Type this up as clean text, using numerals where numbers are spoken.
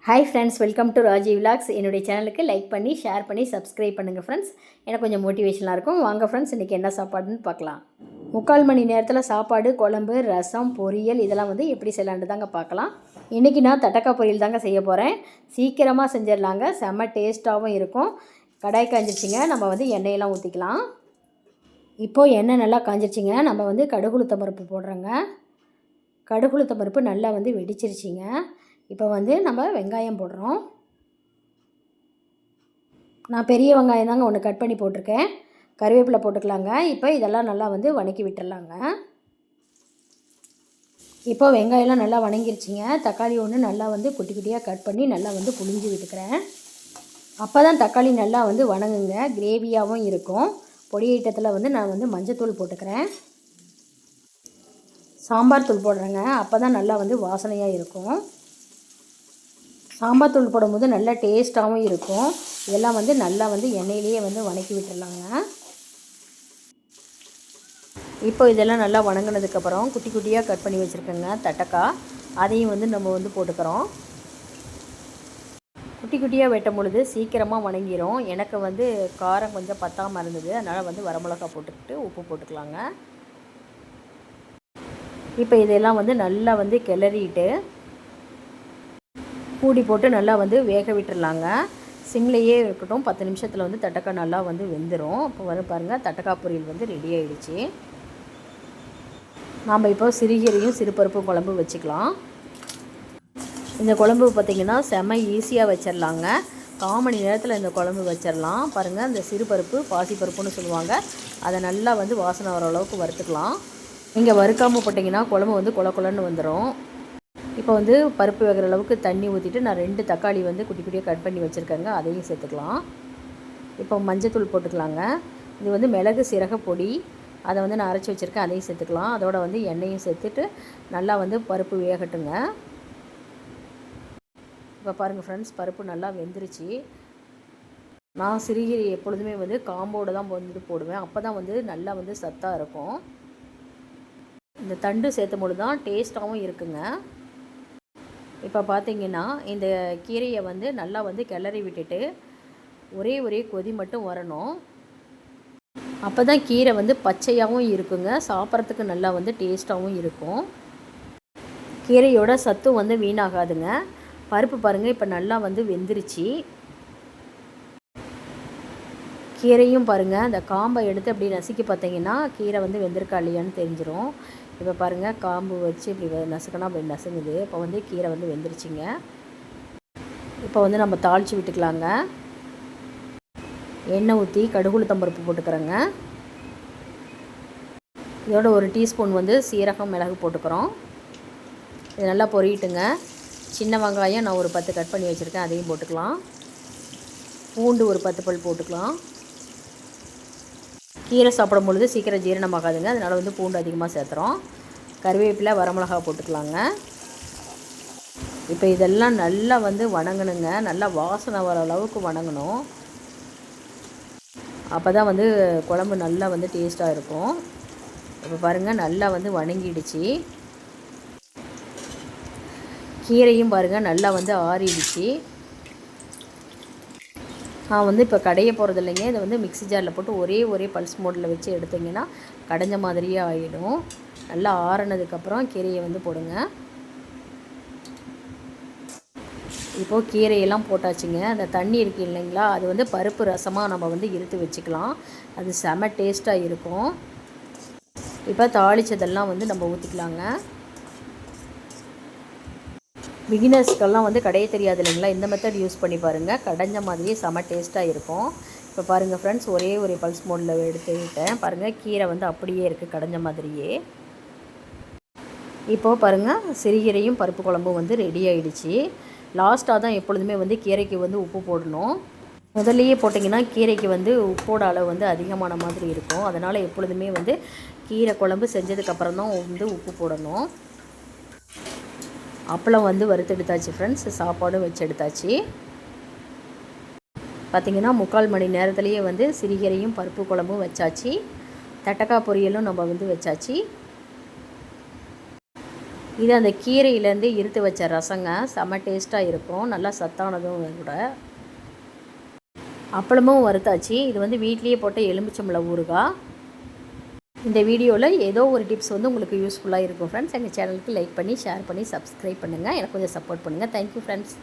Hi friends, welcome to Raji vlogs. என்னுடைய சேனலுக்கு like பண்ணி ஷேர் பண்ணி சப்ஸ்கிரைப் பண்ணுங்கள் ஃப்ரெண்ட்ஸ். எனக்கு கொஞ்சம் மோட்டிவேஷனாக இருக்கும். வாங்க ஃப்ரெண்ட்ஸ், இன்றைக்கி என்ன சாப்பாடுன்னு பார்க்கலாம். 3/4 மணி நேரத்தில் சாப்பாடு, குழம்பு, ரசம், பொரியல் இதெல்லாம் எப்படி செய்யலான்னு தாங்க பார்க்கலாம். இன்றைக்கி நான் தட்டக்காய் பொரியல் தாங்க செய்ய போகிறேன். சீக்கிரமாக செஞ்சிடலாங்க, செம்ம டேஸ்ட்டாகவும் இருக்கும். கடாய் காஞ்சிருச்சிங்க, நம்ம எண்ணெயெல்லாம் ஊற்றிக்கலாம். இப்போது எண்ணெய் நல்லா காஞ்சிருச்சிங்க, நம்ம கடுகு உளுத்தம் பருப்பு போடுறோங்க. கடுகு உளுத்தம் பருப்பு நல்லா வெடிச்சிருச்சிங்க. இப்போ நம்ம வெங்காயம் போடுறோம். நான் பெரிய வெங்காயம் தாங்க ஒன்று கட் பண்ணி போட்டிருக்கேன். கருவேப்பிலை போட்டுக்கலாங்க. இப்போ இதெல்லாம் நல்லா வணக்கி விட்டுடலாங்க. இப்போ வெங்காயம்லாம் நல்லா வணங்கிருச்சிங்க. தக்காளி ஒன்று நல்லா குட்டி குட்டியாக கட் பண்ணி நல்லா புழிஞ்சு விட்டுக்கிறேன். அப்போ தான் தக்காளி நல்லா வணங்குங்க, கிரேவியாகவும் இருக்கும். பொடி ஐட்டத்தில் நான் மஞ்சத்தூள் போட்டுக்கிறேன். சாம்பார் தூள் போடுறேங்க, அப்போ தான் நல்லா வாசனையாக இருக்கும். சாம்பார் தூள் போடும்போது நல்லா டேஸ்ட்டாகவும் இருக்கும். இதெல்லாம் நல்லா எண்ணெயிலேயே வணக்கி விட்டுடலாங்க. இப்போ இதெல்லாம் நல்லா வணங்கினதுக்கப்புறம் குட்டி குட்டியாக கட் பண்ணி வச்சுருக்கேங்க தட்டக்காய், அதையும் நம்ம போட்டுக்கிறோம். குட்டி குட்டியாக வெட்டும் பொழுது சீக்கிரமாக வணங்கிடும். எனக்கு காரம் கொஞ்சம் பத்தாமல் இருந்தது, அதனால் வரமிளகா போட்டுக்கிட்டு உப்பு போட்டுக்கலாங்க. இப்போ இதெல்லாம் நல்லா கிளறிட்டு மூடி போட்டு நல்லா வேக விட்டுடலாங்க. சிம்லேயே இருக்கட்டும். 10 நிமிஷத்தில் தட்டக்காய் நல்லா வெந்துடும். இப்போ பாருங்கள், தட்டக்காய் பொரியல் ரெடி ஆகிடுச்சு. நாம் இப்போ சிறுகீரையும் சிறுபருப்பும் குழம்பு வச்சுக்கலாம். இந்த குழம்பு பார்த்திங்கன்னா செம்ம ஈஸியாக வச்சிடலாங்க. 1/4 மணி நேரத்தில் இந்த குழம்பு வச்சிடலாம். பாருங்கள், இந்த சிறுபருப்பு பாசிப்பருப்புன்னு சொல்லுவாங்க, அதை நல்லா வாசனை வர அளவுக்கு வறுத்துக்கலாம். நீங்கள் வறுக்காமல் போட்டிங்கன்னா குழம்பு கொல கொலன்னு வந்துடும். இப்போ பருப்பு வேகிற அளவுக்கு தண்ணி ஊற்றிட்டு நான் 2 தக்காளி குட்டி குட்டியாக கட் பண்ணி வச்சுருக்கேங்க, அதையும் சேர்த்துக்கலாம். இப்போ மஞ்சத்தூள் போட்டுக்கலாங்க. இது மிளகு சீரக பொடி, அதை நான் அரைச்சி வச்சுருக்கேன், அதையும் சேர்த்துக்கலாம். அதோட எண்ணெயும் சேர்த்துட்டு நல்லா பருப்பு வேகட்டுங்க. இப்போ பாருங்கள் ஃப்ரெண்ட்ஸ், பருப்பு நல்லா வெந்துருச்சு. நான் சிறுகீரை எப்பொழுதுமே காம்போடு தான் போடுவேன், அப்போ தான் நல்லா சத்தாக இருக்கும். இந்த தண்டு சேர்த்தும் பொழுது தான் டேஸ்ட்டாகவும் இருக்குங்க. இப்போ பார்த்திங்கன்னா இந்த கீரையை நல்லா கிளறி விட்டுட்டு ஒரே கொதி மட்டும் வரணும். அப்போ தான் கீரை பச்சையாகவும் இருக்குங்க, சாப்பிட்றதுக்கு நல்லா டேஸ்ட்டாகவும் இருக்கும். கீரையோட சத்தும் வீணாகாதுங்க. பருப்பு பாருங்கள், இப்போ நல்லா வெந்துருச்சு. கீரையும் பாருங்கள், அந்த காம்பை எடுத்து அப்படி நசுக்கி பார்த்திங்கன்னா கீரை வெந்திருக்கா இல்லையான்னு தெரிஞ்சிடும். இப்போ பாருங்கள், காம்பு வச்சு இப்படி நசுக்கணும், அப்படி நசுங்குது. இப்போ கீரை வெந்துருச்சுங்க. இப்போ நம்ம தாளித்து விட்டுக்கலாங்க. எண்ணெய் ஊற்றி கடுகு உளுத்தம் பருப்பு போட்டுக்கிறேங்க. இதோட 1 டீஸ்பூன் சீரகம் மிளகு போட்டுக்கிறோம். இது நல்லா பொரியட்டுங்க. சின்ன வெங்காயம் நான் ஒரு 10 கட் பண்ணி வச்சுருக்கேன், அதையும் போட்டுக்கலாம். பூண்டு ஒரு 10 பல் போட்டுக்கலாம். கீரை சாப்பிடும் பொழுது சீக்கிரம் ஜீரணமாகாதுங்க, அதனால் பூண்டு அதிகமாக சேர்த்துறோம். கருவேப்பிலை, வரமிளகா போட்டுக்கலாங்க. இப்போ இதெல்லாம் நல்லா வணங்கணுங்க, நல்லா வாசனை வர அளவுக்கு வணங்கணும். அப்போ தான் குழம்பு நல்லா டேஸ்ட்டாக இருக்கும். இப்போ பாருங்கள், நல்லா வணங்கிடுச்சு. கீரையும் பாருங்கள் நல்லா ஆறிடுச்சு. நான் இப்போ கடைய போகிறது இல்லைங்க, இதை மிக்ஸி ஜாரில் போட்டு ஒரே பல்ஸ் மோடில் வச்சு எடுத்திங்கன்னா கடைஞ்ச மாதிரியே ஆகிடும். நல்லா ஆறினதுக்கப்புறம் கீரையை போடுங்க. இப்போது கீரையெல்லாம் போட்டாச்சுங்க. அந்த தண்ணி இருக்குது இல்லைங்களா, அது பருப்பு ரசமாக நம்ம இருத்து வச்சுக்கலாம். அது செம டேஸ்ட்டாக இருக்கும். இப்போ தாளித்ததெல்லாம் நம்ம ஊற்றிக்கலாங்க. பிகினர்ஸ்க்கெல்லாம் கடைய தெரியாது இல்லைங்களா, இந்த மெத்தட் யூஸ் பண்ணி பாருங்கள், கடைஞ்ச மாதிரியே செம டேஸ்ட்டாக இருக்கும். இப்போ பாருங்கள் ஃப்ரெண்ட்ஸ், ஒரே பல்ஸ் மோடில் எடுத்துக்கிட்டேன். பாருங்கள், கீரை அப்படியே இருக்குது கடைஞ்ச மாதிரியே. இப்போது பாருங்கள், சிறுகீரையும் பருப்பு குழம்பும் ரெடி ஆகிடுச்சு. லாஸ்ட்டாக தான் எப்பொழுதுமே கீரைக்கு உப்பு போடணும். முதல்லையே போட்டிங்கன்னா கீரைக்கு உப்போட அளவு அதிகமான மாதிரி இருக்கும். அதனால் எப்பொழுதுமே கீரை குழம்பு செஞ்சதுக்கப்புறம் தான் உப்பு போடணும். அப்பளம் வறுத்து எடுத்தாச்சு ஃப்ரெண்ட்ஸ், சாப்பாடும் வச்சு எடுத்தாச்சு. பார்த்திங்கன்னா 3/4 மணி நேரத்துலேயே சிறுகீரையும் பருப்பு குழம்பும் வச்சாச்சு. தட்டக்காய் பொரியலும் நம்ம வச்சாச்சு. இது அந்த கீரையிலேருந்து இருத்து வச்ச ரசங்க, செம்ம டேஸ்ட்டாக இருக்கும், நல்லா சத்தானதும் கூட. அப்பளமும் வறுத்தாச்சு. இது வந்து வீட்லேயே போட்ட எலுமிச்சம்பழ ஊறுகாய். இந்த வீடியோவில் ஏதோ ஒரு டிப்ஸ் வந்து உங்களுக்கு யூஸ்ஃபுல்லாக இருக்கும் ஃப்ரெண்ட்ஸ். எங்கள் சேனலுக்கு லைக் பண்ணி, ஷேர் பண்ணி, சப்ஸ்கிரைப் பண்ணுங்கள். எனக்கு கொஞ்சம் சப்போர்ட் பண்ணுங்கள். Thank you friends.